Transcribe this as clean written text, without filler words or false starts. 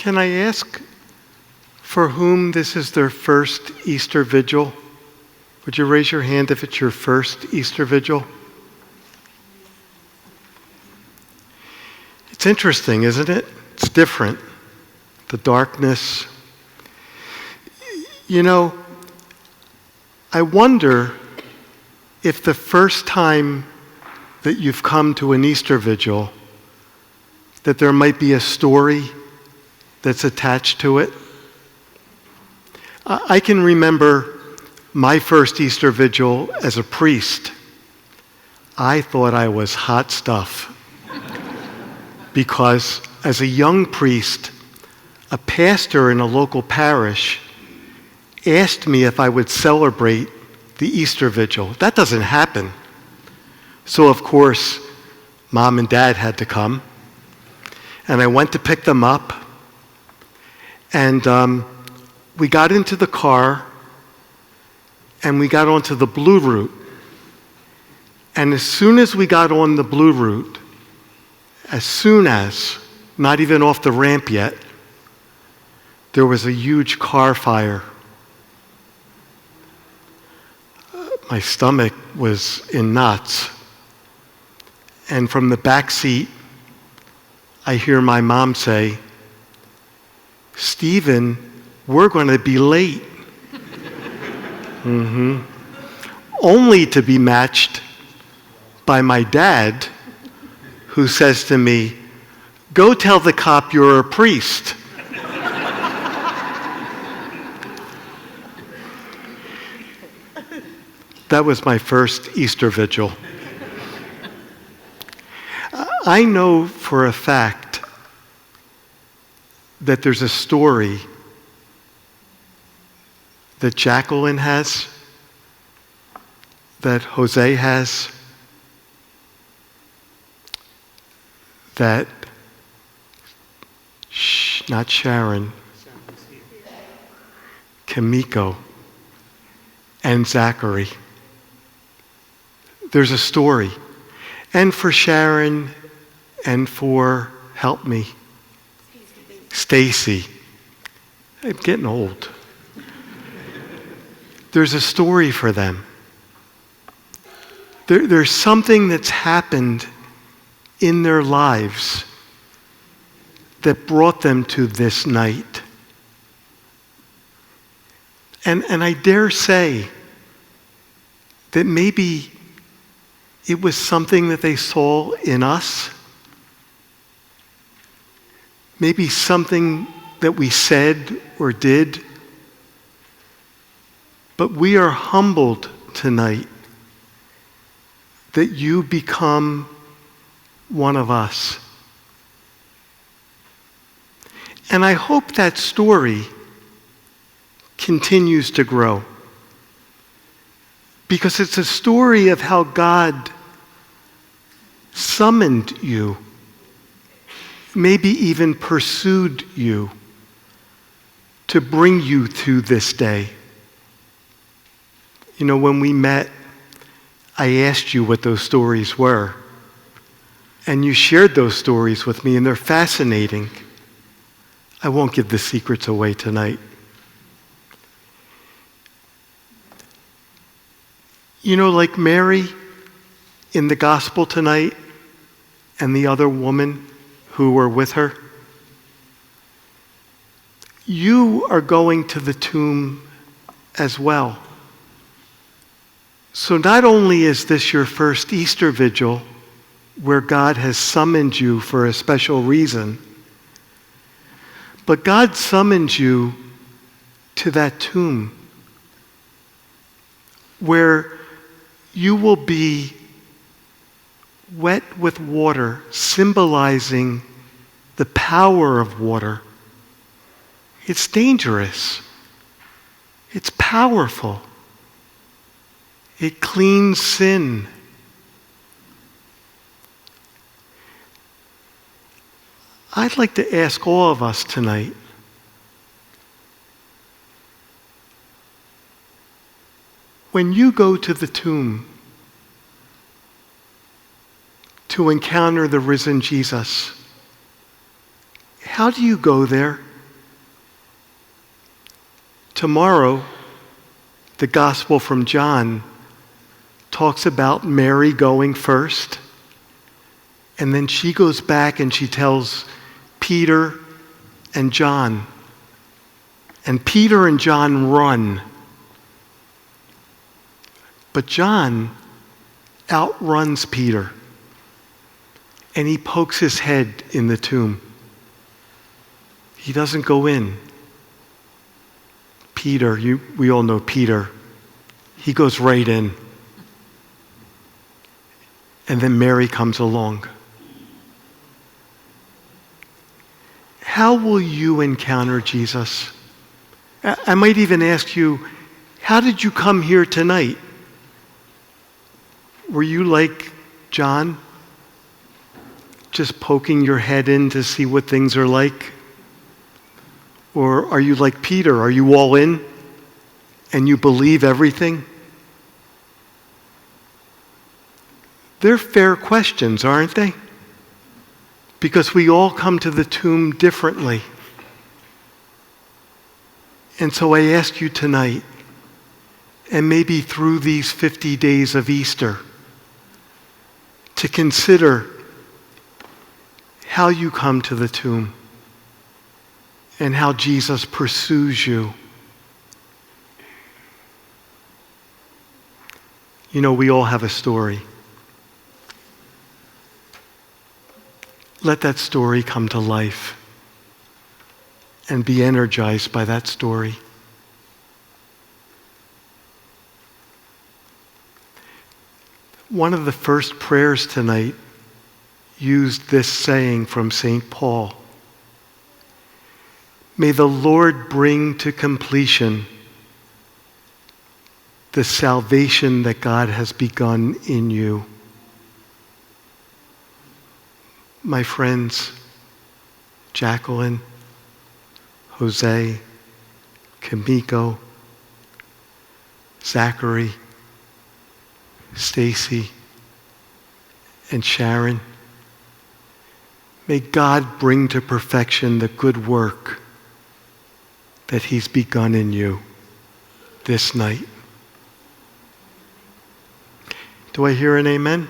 Can I ask for whom this is their first Easter vigil? Would you raise your hand if it's your first Easter vigil? It's interesting, isn't it? It's different. The darkness. You know, I wonder if the first time that you've come to an Easter vigil, that there might be a story that's attached to it. I can remember my first Easter vigil as a priest. I thought I was hot stuff because as a young priest, a pastor in a local parish asked me if I would celebrate the Easter vigil. That doesn't happen. So of course, Mom and Dad had to come. And I went to pick them up. And we got into the car and we got onto the blue route. And as soon as we got on the blue route, not even off the ramp yet, there was a huge car fire. My stomach was in knots. And from the back seat, I hear my mom say, "Stephen, we're going to be late." Only to be matched by my dad, who says to me, "Go tell the cop you're a priest." That was my first Easter vigil. I know for a fact that there's a story that Jacqueline has, that Jose has, that not Sharon, Kimiko, and Zachary. There's a story. And for Sharon, and for, help me, Stacy. I'm getting old. There's a story for them. There's something that's happened in their lives that brought them to this night. And I dare say that maybe it was something that they saw in us. Maybe something that we said or did. But we are humbled tonight that you become one of us. And I hope that story continues to grow. Because it's a story of how God summoned you, maybe even pursued you to bring you to this day. You know, when we met, I asked you what those stories were. And you shared those stories with me, and they're fascinating. I won't give the secrets away tonight. You know, like Mary in the gospel tonight and the other woman who were with her, you are going to the tomb as well. So not only is this your first Easter vigil where God has summoned you for a special reason, but God summons you to that tomb where you will be wet with water, symbolizing the power of water. It's dangerous. It's powerful. It cleans sin. I'd like to ask all of us tonight, when you go to the tomb to encounter the risen Jesus, how do you go there? Tomorrow, the Gospel from John talks about Mary going first, and then she goes back and she tells Peter and John. And Peter and John run. But John outruns Peter, and he pokes his head in the tomb. He doesn't go in. Peter, we all know Peter. He goes right in. And then Mary comes along. How will you encounter Jesus? I might even ask you, how did you come here tonight? Were you like John, just poking your head in to see what things are like? Or are you like Peter? Are you all in and you believe everything? They're fair questions, aren't they? Because we all come to the tomb differently. And so I ask you tonight, and maybe through these 50 days of Easter, to consider how you come to the tomb and how Jesus pursues you. You know, we all have a story. Let that story come to life and be energized by that story. One of the first prayers tonight used this saying from St. Paul. May the Lord bring to completion the salvation that God has begun in you. My friends, Jacqueline, Jose, Kamiko, Zachary, Stacy, and Sharon, may God bring to perfection the good work that He's begun in you this night. Do I hear an amen?